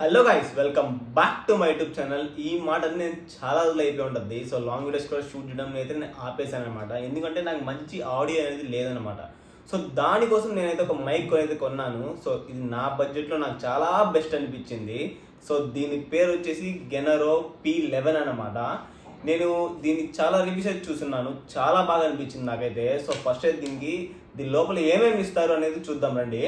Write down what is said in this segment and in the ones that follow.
Hello guys, welcome back to my YouTube channel. ఈ మాట నేను చాలా రోజులు అయిపోయి ఉంటుంది. సో లాంగ్ వీడియోస్ కూడా షూట్ చేయడం అయితే నేను ఆపేసాను అనమాట. ఎందుకంటే నాకు మంచి ఆడియో అనేది లేదనమాట. సో దానికోసం నేనైతే ఒక మైక్ అయితే కొన్నాను. సో ఇది నా బడ్జెట్లో నాకు చాలా బెస్ట్ అనిపించింది. సో దీని పేరు వచ్చేసి గెనరో P11 అనమాట. నేను దీనికి చాలా రివ్యూస్ అయితే చూస్తున్నాను, చాలా బాగా అనిపించింది నాకైతే. సో ఫస్ట్ అయితే దీని లోపల ఏమేమి ఇస్తారు అనేది చూద్దాం రండి.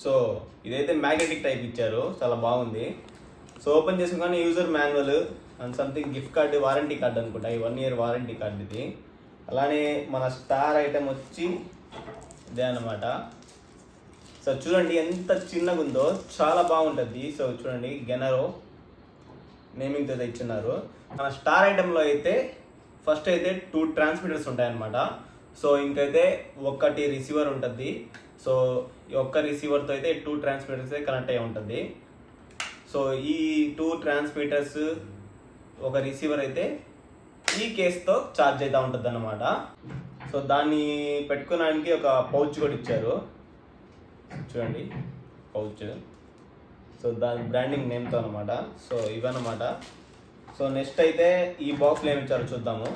సో ఇదైతే మ్యాగ్నెటిక్ టైప్ ఇచ్చారు, చాలా బాగుంది. సో ఓపెన్ చేసుకుని user manual and something gift card, warranty card అనుకుంటా, ఈ 1 year వారంటీ కార్డు ఇది. అలానే మన స్టార్ ఐటమ్ వచ్చి ఇదే అనమాట. సో చూడండి ఎంత చిన్నగా ఉందో, చాలా బాగుంటుంది. సో చూడండి గెనరో నేమింగ్తో ఇచ్చినారు. మన స్టార్ ఐటెంలో అయితే ఫస్ట్ అయితే 2 ట్రాన్స్మిటర్స్ ఉంటాయన్నమాట. సో ఇంకైతే ఒకటి రిసీవర్ ఉంటుంది. సో ఈ ఒక్క రిసీవర్తో అయితే 2 ట్రాన్స్మిటర్స్ కనెక్ట్ అయి ఉంటుంది. సో ఈ 2 ట్రాన్స్మిటర్స్ ఒక రిసీవర్ అయితే ఈ కేస్తో ఛార్జ్ అవుతూ ఉంటుంది అన్నమాట. సో దాన్ని పెట్టుకోవడానికి ఒక పౌచ్ కూడా ఇచ్చారు, చూడండి పౌచ్. సో దాని బ్రాండింగ్ నేమ్తో అనమాట. సో ఇవన్నమాట. సో నెక్స్ట్ అయితే ఈ బాక్స్లో ఏమి ఇచ్చారో చూద్దాము.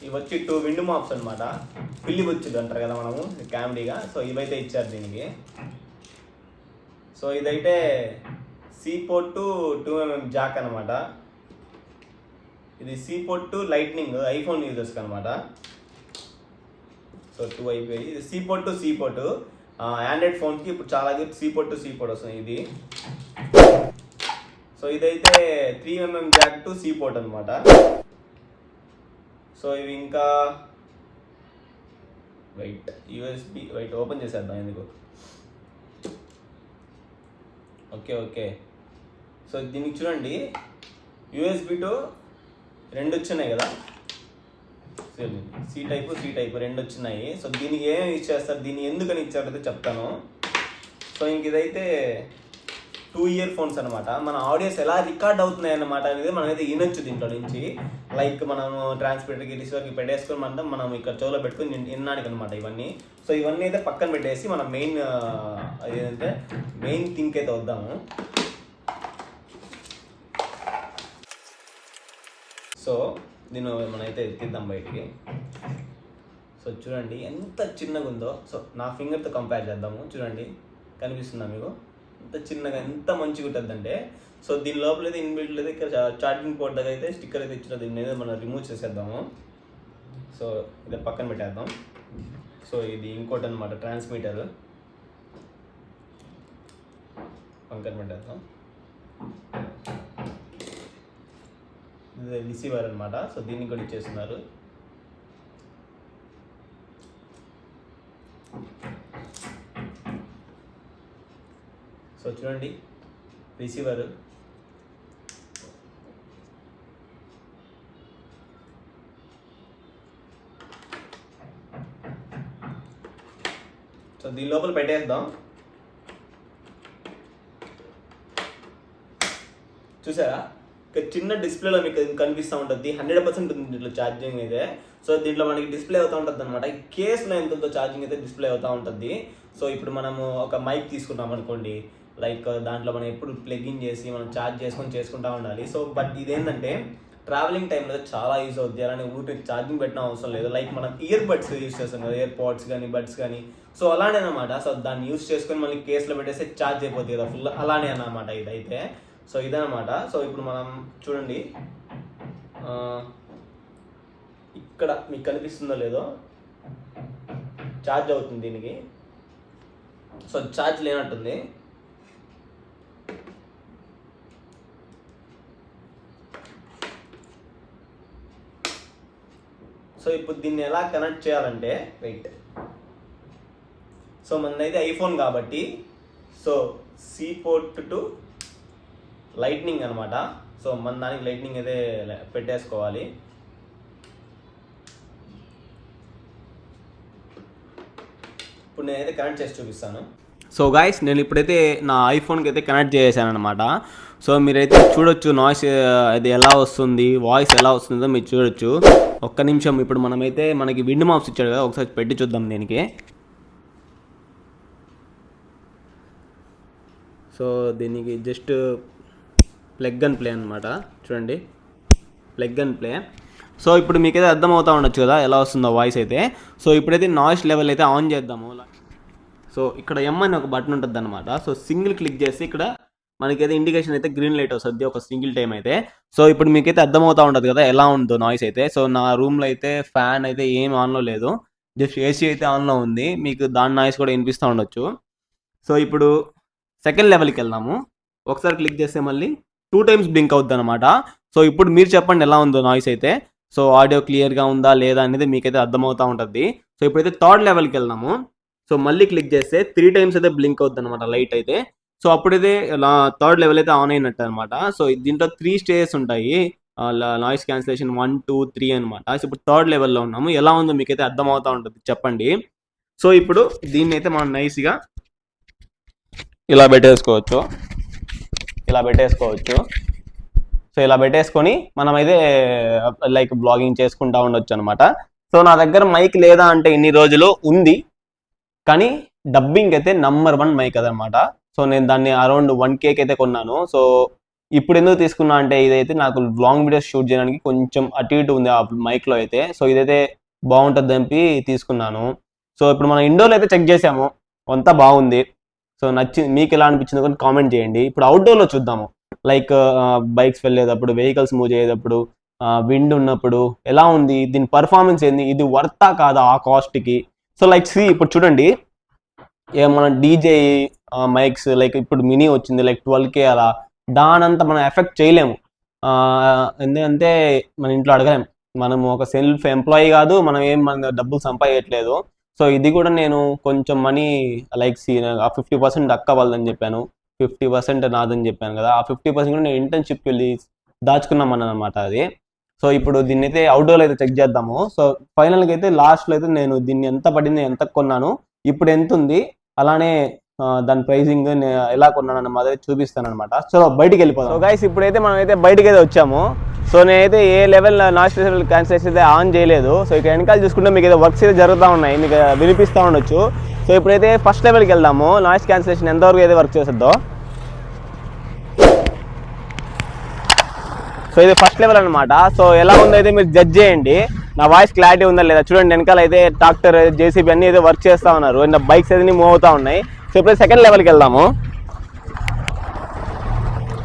ఇవి వచ్చి 2 విండ్ మాప్స్ అనమాట, పిల్లి బొచ్చులు అంటారు కదా మనము కామెడీగా. సో ఇవైతే ఇచ్చారు దీనికి. సో ఇదైతే C పోర్ట్ 2mm జాక్ అనమాట. ఇది C పోర్ట్ లైట్నింగ్ ఐఫోన్ యూజర్స్కి అనమాట. సో 2 అయిపోయి ఇది C పోర్ట్ ఆండ్రాయిడ్ ఫోన్కి ఇప్పుడు చాలా C పోర్ట్ వస్తుంది ఇది. సో ఇదైతే 3mm Jack to C port అనమాట. సో ఇవి ఇంకా USB ఓపెన్ చేసేద్దాం ఎందుకు. ఓకే. సో దీనికి చూడండి USB టు 2 వచ్చినాయి కదా, సి టైపు 2 వచ్చినాయి. సో దీనికి ఏమేమి యూజ్ చేస్తారు, దీన్ని ఎందుకని ఇచ్చారైతే చెప్తాను. సో ఇంక ఇదైతే 2 ఇయర్ ఫోన్స్ అనమాట. మన ఆడియోస్ ఎలా రికార్డ్ అవుతున్నాయి అన్నమాట అనేది మనం అయితే వినొచ్చు దీంట్లో నుంచి. లైక్ మనం ట్రాన్స్మిటర్కి రిసీవర్కి పెట్టేసుకొని మనం ఇక్కడ చెవులో పెట్టుకుని వినడానికి అనమాట ఇవన్నీ. సో ఇవన్నీ అయితే పక్కన పెట్టేసి మనం మెయిన్ థింక్ అయితే వద్దాము. సో దీన్ని మనమైతే తీద్దాం బయటికి. సో చూడండి ఎంత చిన్నగా ఉందో. సో నా ఫింగర్తో కంపేర్ చేద్దాము. చూడండి కనిపిస్తుందా మీకు, ఎంత చిన్నగా ఎంత మంచిగా ఉంటుంది అంటే. సో దీని లోపల అయితే ఇన్బిల్ట్ అయితే ఇక్కడ ఛార్జింగ్ పోర్ట్ దగ్గర అయితే స్టిక్కర్ అయితే ఇచ్చిన, దీన్ని అయితే మనం రిమూవ్ చేసేద్దాము. సో ఇది పక్కన పెట్టేద్దాం. సో ఇది ఇంకోటి అనమాట, ట్రాన్స్మిటర్ పక్కన పెట్టేద్దాం. ఇది రిసీవర్ అనమాట. సో దీన్ని కూడా ఇచ్చేస్తున్నారు. సో చూడండి రిసీవర్. సో దీని లోపల పెట్టేద్దాం. చూసారా, ఇక చిన్న డిస్ప్లేలో మీకు కనిపిస్తూ ఉంటుంది. 100% ఉంది దీంట్లో ఛార్జింగ్ అయితే. సో దీంట్లో మనకి డిస్ప్లే అవుతూ ఉంటుంది అనమాట. ఈ కేసులో ఎంతో ఛార్జింగ్ అయితే డిస్ప్లే అవుతూ ఉంటుంది. సో ఇప్పుడు మనము ఒక మైక్ తీసుకున్నాం అనుకోండి, లైక్ దాంట్లో మనం ఎప్పుడు ప్లగ్ ఇన్ చేసి మనం ఛార్జ్ చేసుకుంటూ ఉండాలి. సో బట్ ఇదేంటంటే ట్రావెలింగ్ టైంలో చాలా యూజ్ అవుతుంది. అలానే ఊరికి ఛార్జింగ్ పెట్టిన అవసరం లేదు. లైక్ మనం ఇయర్ బడ్స్ యూజ్ చేస్తాం కదా, ఇయర్ పాడ్స్ కానీ బడ్స్ కానీ. సో అలానే అనమాట. సో దాన్ని యూజ్ చేసుకొని మళ్ళీ కేసులో పెట్టేస్తే ఛార్జ్ అయిపోతుంది కదా ఫుల్, అలానే అన్నమాట ఇదైతే. సో ఇదనమాట. సో ఇప్పుడు మనం చూడండి ఇక్కడ మీకు కనిపిస్తుందో లేదో, ఛార్జ్ అవుతుంది దీనికి. సో ఛార్జ్ లేనట్టుంది. సో ఇప్పుడు దీన్ని ఎలా కనెక్ట్ చేయాలంటే సో మనదైతే ఐఫోన్ కాబట్టి so C port to lightning అనమాట. సో మన దానికి లైట్నింగ్ అయితే పెట్టేసుకోవాలి. ఇప్పుడు నేనైతే కనెక్ట్ చేసి చూపిస్తాను. సో గాయస్ నేను ఇప్పుడైతే నా ఐఫోన్కి అయితే కనెక్ట్ చేశాను అనమాట. సో మీరైతే చూడొచ్చు నాయిస్ అది ఎలా వస్తుంది, వాయిస్ ఎలా వస్తుందో మీరు చూడొచ్చు. ఒక్క నిమిషం, ఇప్పుడు మనమైతే మనకి విండ్ మాప్స్ ఇచ్చాడు కదా, ఒకసారి పెట్టి చూద్దాం దీనికి. సో దీనికి జస్ట్ ప్లగ్ అండ్ ప్లే అనమాట, చూడండి ప్లగ్ అండ్ ప్లే. సో ఇప్పుడు మీకైతే అర్థం అవుతూ ఉండొచ్చు కదా ఎలా వస్తుందో వాయిస్ అయితే. సో ఇప్పుడైతే నాయిస్ లెవెల్ అయితే ఆన్ చేద్దాము. సో ఇక్కడ ఎం అని ఒక బటన్ ఉంటుంది అనమాట. సో సింగిల్ క్లిక్ చేసి ఇక్కడ మనకైతే ఇండికేషన్ అయితే గ్రీన్ లైట్ వస్తుంది ఒక సింగిల్ టైం అయితే. సో ఇప్పుడు మీకైతే అర్థమవుతూ ఉంటుంది కదా ఎలా ఉందో నాయిస్ అయితే. సో నా రూమ్లో అయితే ఫ్యాన్ అయితే ఏం ఆన్లో లేదు, జస్ట్ ఏసీ అయితే ఆన్లో ఉంది. మీకు దాని నాయిస్ కూడా వినిపిస్తూ ఉండొచ్చు. సో ఇప్పుడు సెకండ్ లెవెల్కి వెళ్దాము. ఒకసారి క్లిక్ చేస్తే మళ్ళీ 2 times బ్లింక్ అవుద్ది అనమాట. సో ఇప్పుడు మీరు చెప్పండి ఎలా ఉందో నాయిస్ అయితే. సో ఆడియో క్లియర్గా ఉందా లేదా అనేది మీకైతే అర్థమవుతూ ఉంటుంది. సో ఇప్పుడైతే థర్డ్ లెవెల్కి వెళ్దాము. సో మళ్ళీ క్లిక్ చేస్తే 3 times అయితే బ్లింక్ అవుద్ది అనమాట లైట్ అయితే. సో అప్పుడైతే థర్డ్ లెవెల్ అయితే ఆన్ అయినట్టు అనమాట. సో దీంట్లో 3 స్టేజెస్ ఉంటాయి, నాయిస్ క్యాన్సిలేషన్ 1, 2, 3 అనమాట. సో ఇప్పుడు థర్డ్ లెవెల్లో ఉన్నాము. ఎలా ఉందో మీకైతే అర్థమవుతూ ఉంటుంది చెప్పండి. సో ఇప్పుడు దీన్ని అయితే మనం నైస్గా ఇలా పెట్టేసుకోవచ్చు. సో ఇలా పెట్టేసుకొని మనమైతే లైక్ బ్లాగింగ్ చేసుకుంటూ ఉండొచ్చు అనమాట. సో నా దగ్గర మైక్ లేదా అంటే ఇన్ని రోజులు ఉంది, కానీ డబ్బింగ్ అయితే నంబర్ 1 మైక్ అదనమాట. సో నేను దాన్ని అరౌండ్ 1K అయితే కొన్నాను. సో ఇప్పుడు ఎందుకు తీసుకున్నా అంటే ఇదైతే నాకు లాంగ్ వీడియోస్ షూట్ చేయడానికి కొంచెం అటు ఇటు ఉంది ఆ మైక్లో అయితే. సో ఇదైతే బాగుంటుంది అని తీసుకున్నాను. సో ఇప్పుడు మనం ఇండోర్లో అయితే చెక్ చేసాము, అంతా బాగుంది. సో మీకు ఎలా అనిపించిందో కూడా కామెంట్ చేయండి. ఇప్పుడు అవుట్డోర్లో చూద్దాము, లైక్ బైక్స్ వెళ్ళేటప్పుడు, వెహికల్స్ మూవ్ చేసేటప్పుడు, విండ్ ఉన్నప్పుడు ఎలా ఉంది, దీని పర్ఫార్మెన్స్ ఏంది, ఇది వర్తా కాదా ఆ కాస్ట్కి. సో లైక్ ఇప్పుడు చూడండి, మన డీజే మైక్స్ లైక్ ఇప్పుడు మినీ వచ్చింది లైక్ 12K అలా, దానంతా మనం ఎఫెక్ట్ చేయలేము. ఎందుకంటే మన ఇంట్లో అడగలేము, మనం ఒక సెల్ఫ్ ఎంప్లాయీ కాదు, మనం మన డబ్బులు సంపాదించట్లేదు. సో ఇది కూడా నేను కొంచెం మనీ లైక్ 50% అక్క వాళ్ళదని చెప్పాను, 50% నాదని చెప్పాను కదా, ఆ 50% కూడా నేను ఇంటర్న్షిప్కి వెళ్ళి దాచుకున్నామని అనమాట అది. సో ఇప్పుడు దీన్ని అయితే అవుట్డోర్లో అయితే చెక్ చేద్దాము. సో ఫైనల్గా అయితే లాస్ట్లో అయితే నేను దీన్ని ఎంత పడింది, ఎంత కొన్నాను, ఇప్పుడు ఎంత ఉంది, అలానే దాని ప్రైసింగ్ ఎలా కొన్నాను అన్న మాది చూపిస్తాను అనమాట. సో బయటికి వెళ్ళిపోతాం. సో గైస్ ఇప్పుడైతే మనం అయితే బయటికి అయితే వచ్చాము. సో నేనైతే ఏ లెవెల్ నాయిస్ క్యాన్సిలేషన్ అయితే ఆన్ చేయలేదు. సో ఇక్కడ వెనకాల చూసుకుంటే మీకు ఏదో వర్క్స్ అయితే జరుగుతూ ఉన్నాయి, మీకు వినిపిస్తూ ఉండొచ్చు. సో ఇప్పుడైతే ఫస్ట్ లెవెల్కి వెళ్దాము, నాయిస్ క్యాన్సిలేషన్ ఎంతవరకు అయితే వర్క్ చేస్తుందో. సో ఇది ఫస్ట్ లెవెల్ అనమాట. సో ఎలా ఉందో అయితే మీరు జడ్జ్ చేయండి, నా వాయిస్ క్లారిటీ ఉందా లేదా. చూడండి వెనకాల అయితే ట్రాక్టర్, జేసీబీ అన్ని అయితే వర్క్ చేస్తూ ఉన్నారు, బైక్స్ అయితే మూవ్ అవుతూ ఉన్నాయి. సో ఇప్పుడు సెకండ్ లెవెల్కి వెళ్దాము.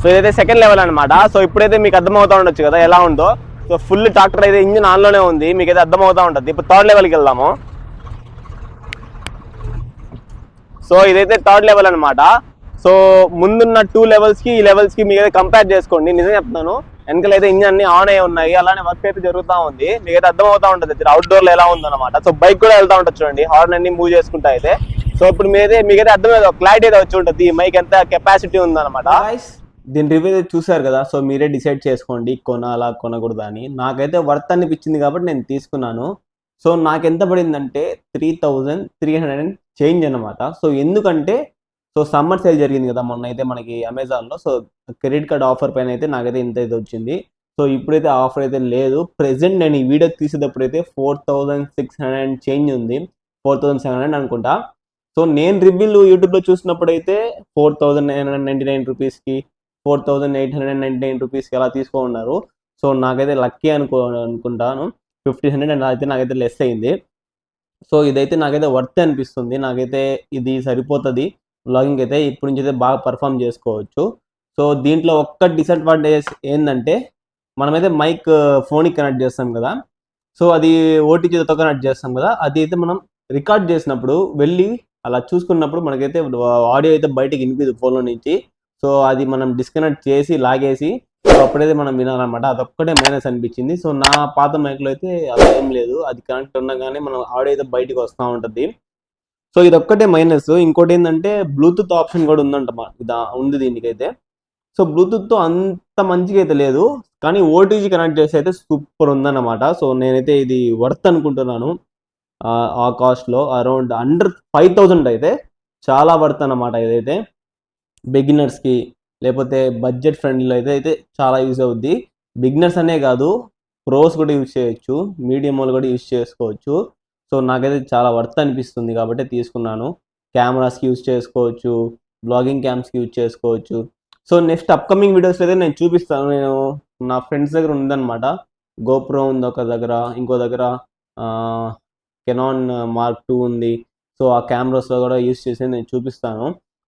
సో ఇదైతే సెకండ్ లెవెల్ అనమాట. సో ఇప్పుడైతే మీకు అర్థమవుతూ ఉండొచ్చు కదా ఎలా ఉందో. సో ఫుల్ ట్రాక్టర్ అయితే ఇంజిన్ ఆన్లోనే ఉంది, మీకైతే అర్థమవుతూ ఉంటుంది. ఇప్పుడు థర్డ్ లెవెల్కి వెళ్దాము. సో ఇదైతే థర్డ్ లెవెల్ అనమాట. సో ముందున్న 2 లెవెల్స్కి ఈ లెవెల్స్కి మీకైతే కంపేర్ చేసుకోండి. నిజం చెప్తున్నాను, వెనకాల అయితే ఇంజిన్ అన్ని ఆన్ అయ్యి ఉన్నాయి, అలానే వర్క్ అయితే జరుగుతూ ఉంది, మీకైతే అర్థమవుతూ ఉంటుంది అవుట్డోర్లో ఎలా ఉందన్నమాట. సో బైక్ కూడా వెళ్తూ ఉంటుంది చూడండి, హార్న్ అన్ని మూవ్ చేసుకుంటా అయితే. సో ఇప్పుడు మీకైతే అర్థమైతే క్లారిటీ అయితే వచ్చి ఉంటుంది ఈ మైక్ ఎంత కెపాసిటీ ఉందన్నమాట. దీని రివ్యూ చూసారు కదా, సో మీరే డిసైడ్ చేసుకోండి కొనాలా కొనకూడదా అని. నాకైతే వర్త్ అనిపించింది కాబట్టి నేను తీసుకున్నాను. సో నాకు ఎంత పడిందంటే 3300 చేంజ్ అనమాట. సో ఎందుకంటే సో సమ్మర్ సేల్ జరిగింది కదా మొన్న అయితే మనకి అమెజాన్లో. సో క్రెడిట్ కార్డ్ ఆఫర్ పైన అయితే నాకైతే ఇంత అయితే వచ్చింది. సో ఇప్పుడైతే ఆఫర్ అయితే లేదు. ప్రెసెంట్ నేను ఈ వీడియో తీసేటప్పుడు అయితే 4600 చేంజ్ ఉంది, 4700 అనుకుంటా. సో నేను రివ్యూలు యూట్యూబ్లో చూసినప్పుడు అయితే 4999 రూపీస్కి, 4899 రూపీస్కి అలా ఉన్నారు. సో నాకైతే లక్కీ అనుకుంటాను, 1500 అయితే నాకైతే లెస్ అయింది. సో ఇదైతే నాకైతే వర్త్ అనిపిస్తుంది, నాకైతే ఇది సరిపోతుంది వ్లాగింగ్ అయితే. ఇప్పటి నుంచి అయితే బాగా పర్ఫామ్ చేసుకోవచ్చు. సో దీంట్లో ఒక్క డిసడ్వాంటేజ్ ఏంటంటే మనమైతే మైక్ ఫోన్కి కనెక్ట్ చేస్తాం కదా, సో అది ఓటీజీతో కనెక్ట్ చేస్తాం కదా, అది అయితే మనం రికార్డ్ చేసినప్పుడు వెళ్ళి అలా చూసుకున్నప్పుడు మనకైతే ఆడియో అయితే బయటకి వినిపిదు ఫోన్లో నుంచి. సో అది మనం డిస్కనెక్ట్ చేసి లాగేసి సో అప్పుడైతే మనం వినాలన్నమాట. అదొక్కటే మైనస్ అనిపించింది. సో నా పాత మైక్లో అయితే అలా ఏం లేదు, అది కనెక్ట్ ఉండగానే మనం ఆడియో అయితే బయటకు వస్తూ ఉంటుంది. సో ఇదొక్కటే మైనస్. ఇంకోటి ఏంటంటే బ్లూటూత్ ఆప్షన్ కూడా ఉంది దీనికైతే. సో బ్లూటూత్తో అంత మంచిగా అయితే లేదు, కానీ ఓటీజీ కనెక్ట్ చేసి అయితే సూపర్ ఉందన్నమాట. సో నేనైతే ఇది వర్త్ అనుకుంటున్నాను. ఆ కాస్ట్లో అరౌండ్ అండర్ 5000 అయితే చాలా వర్త్ అన్నమాట ఇదైతే. బిగినర్స్కి లేకపోతే బడ్జెట్ ఫ్రెండ్లీలో అయితే చాలా యూజ్ అవుద్ది. బిగినర్స్ అనే కాదు, ప్రోస్ కూడా యూజ్ చేయొచ్చు, మీడియం వాళ్ళు కూడా యూజ్ చేసుకోవచ్చు. సో నాకైతే చాలా వర్త్ అనిపిస్తుంది కాబట్టి తీసుకున్నాను. కెమెరాస్కి యూజ్ చేసుకోవచ్చు, బ్లాగింగ్ క్యామ్స్కి యూజ్ చేసుకోవచ్చు. సో నెక్స్ట్ అప్కమింగ్ వీడియోస్లో అయితే నేను చూపిస్తాను. నేను నా ఫ్రెండ్స్ దగ్గర ఉందన్నమాట. గోప్రో ఉంది ఒక దగ్గర, ఇంకో దగ్గర కెనాన్ మార్క్ 2 ఉంది. సో ఆ కెమెరాస్లో కూడా యూజ్ చేసి నేను చూపిస్తాను.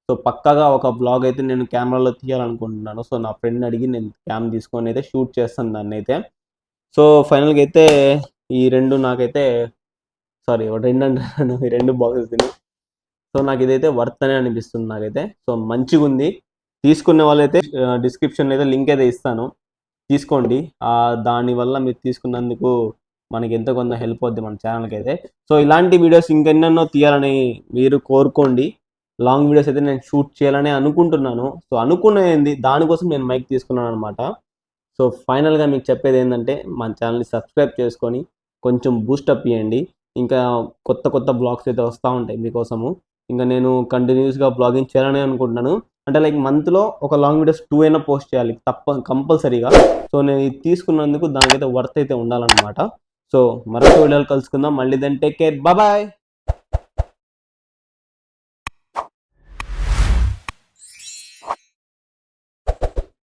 సో పక్కాగా ఒక బ్లాగ్ అయితే నేను కెమెరాలో తీయాలనుకుంటున్నాను. సో నా ఫ్రెండ్ని అడిగి నేను క్యామ్ తీసుకొని అయితే షూట్ చేస్తాను దాన్ని అయితే. సో ఫైనల్గా అయితే ఈ రెండు నాకైతే సారీ రెండు అంటున్నాను, ఈ రెండు బాక్సెస్ తిని. సో నాకు ఇదైతే వర్త్ అనే అనిపిస్తుంది నాకైతే. సో మంచిగా ఉంది. తీసుకునే వాళ్ళైతే డిస్క్రిప్షన్లో అయితే లింక్ అయితే ఇస్తాను, తీసుకోండి. దానివల్ల మీరు తీసుకున్నందుకు మనకి ఎంతో కొంత హెల్ప్ అవుద్ది మన ఛానల్కి అయితే. సో ఇలాంటి వీడియోస్ ఇంకెన్నెన్నో తీయాలని మీరు కోరుకోండి. లాంగ్ వీడియోస్ అయితే నేను షూట్ చేయాలని అనుకుంటున్నాను. సో అనుకునేది దానికోసం నేను మైక్ తీసుకున్నాను అనమాట. సో ఫైనల్గా మీకు చెప్పేది ఏంటంటే మన ఛానల్ని సబ్స్క్రైబ్ చేసుకొని కొంచెం బూస్టప్ ఇవ్వండి. ఇంకా కొత్త కొత్త బ్లాగ్స్ అయితే వస్తూ ఉంటాయి మీకోసము. ఇంకా నేను కంటిన్యూస్గా బ్లాగింగ్ చేయాలని అనుకుంటున్నాను. అంటే లైక్ మంత్లో ఒక లాంగ్ వీడియోస్ 2 అయినా పోస్ట్ చేయాలి కంపల్సరీగా. సో నేను ఇది తీసుకున్నందుకు దానికైతే వర్త్ అయితే ఉండాలన్నమాట. సో మరొక వీడియోలు కలుసుకుందాం మళ్ళీ. Then take care, bye.